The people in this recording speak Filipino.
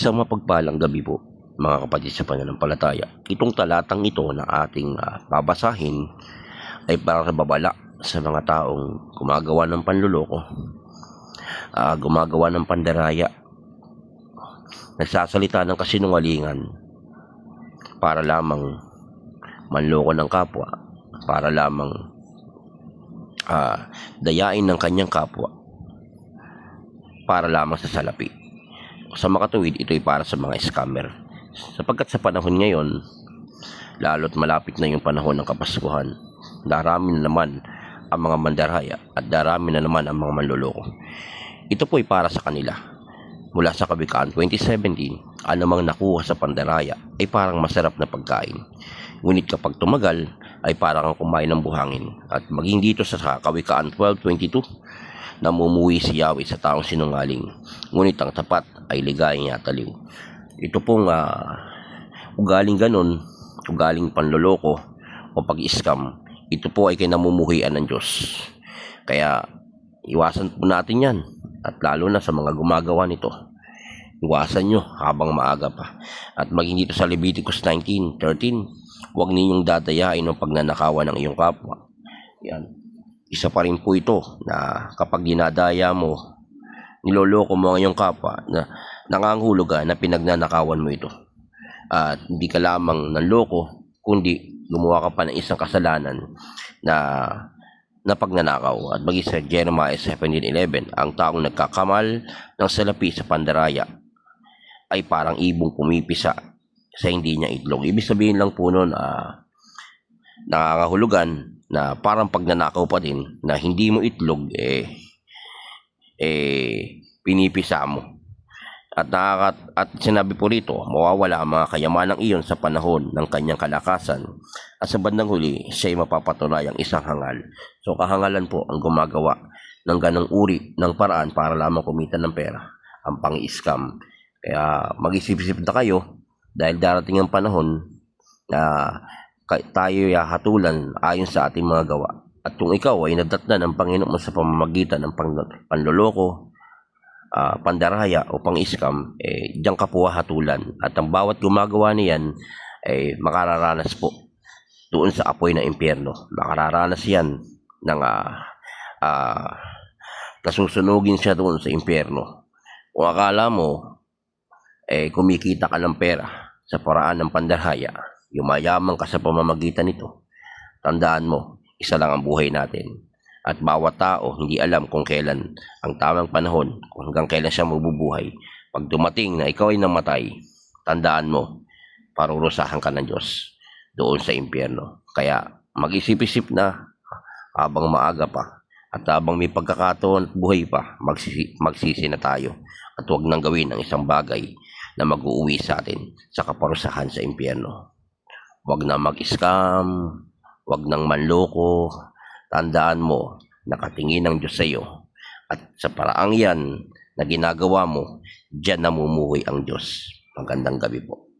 Isang mapagpalang gabi po, mga kapatid sa pananampalataya. Itong talatang ito na ating babasahin ay para sa babala sa mga taong gumagawa ng panluloko, gumagawa ng pandaraya, nagsasalita ng kasinungalingan para lamang manloko ng kapwa, para lamang dayain ng kanyang kapwa, para lamang sa salapi. Sa makatuwid, ito ay para sa mga scammer. Sapagkat sa panahon ngayon, lalo't malapit na yung panahon ng Kapaskuhan, darami na naman ang mga mandaraya at darami na naman ang mga manloloko. Ito po ay para sa kanila. Mula sa Kawikaan 2017, anumang nakuha sa pandaraya ay parang masarap na pagkain. Ngunit kapag tumagal, ay parang kumain ng buhangin. At maging dito sa Kawikaan 12:22, namumuwi si Yahweh sa taong sinungaling, ngunit ang tapat ay ligayang yataliw. Ito pong ugaling ganun, ugaling panloloko o pag-scam, ito po ay kinamumuhian ng Diyos. Kaya iwasan po natin yan, at lalo na sa mga gumagawa nito. Iwasan nyo habang maaga pa. At maging dito sa Leviticus 19:13, huwag ninyong dadayain ng pagnanakawan ng iyong kapwa. Yan. Isa pa rin po ito na kapag dinadaya mo, niloloko mo ang iyong kapwa, na nangangahulugan na pinagnanakawan mo ito. At hindi ka lamang nanloko, kundi gumawa ka pa ng isang kasalanan na pagnanakaw. At maging sa Jeremiah 17:11, ang taong nagkakamal ng salapi sa pandaraya ay parang ibong pumipisa sa hindi niya itlog. Ibig sabihin lang po nun, nakakahulugan na parang pagnanakaw pa din, na hindi mo itlog pinipisa mo. At sinabi po rito, mawawala ang mga kayamanang iyon sa panahon ng kanyang kalakasan, at sa bandang huli siya'y mapapatunayang isang hangal. So kahangalan po ang gumagawa ng ganong uri ng paraan para lamang kumita ng pera, ang pang-scam. Kaya mag-isip-isip na kayo, dahil darating ang panahon na tayo hatulan ayon sa ating mga gawa. At kung ikaw ay nadatnan ng Panginoon sa pamamagitan ng panloloko, pandaraya o pang-scam, diyan ka po hatulan. At ang bawat gumagawa niyan ay makararanas po doon sa apoy ng impyerno. Makararanas yan ng kasusunugin siya doon sa impyerno. Kung akala mo kumikita ka ng pera sa paraan ng pandaraya, yumayaman ka sa pamamagitan nito, tandaan mo, isa lang ang buhay natin. At bawat tao hindi alam kung kailan ang tamang panahon, kung hanggang kailan siya mabubuhay. Pag dumating na ikaw ay namatay, tandaan mo, parurusahan ka ng Diyos doon sa impyerno. Kaya mag-isip-isip na habang maaga pa, at habang may pagkakataon at buhay pa, magsisi na tayo. At huwag nang gawin ang isang bagay na mag-uuwi sa atin sa kaparusahan sa impyerno. Huwag na mag-scam, huwag nang manloko. Tandaan mo, nakatingin ang Diyos sa iyo. At sa paraang yan na ginagawa mo, diyan namumuhay ang Diyos. Magandang gabi po.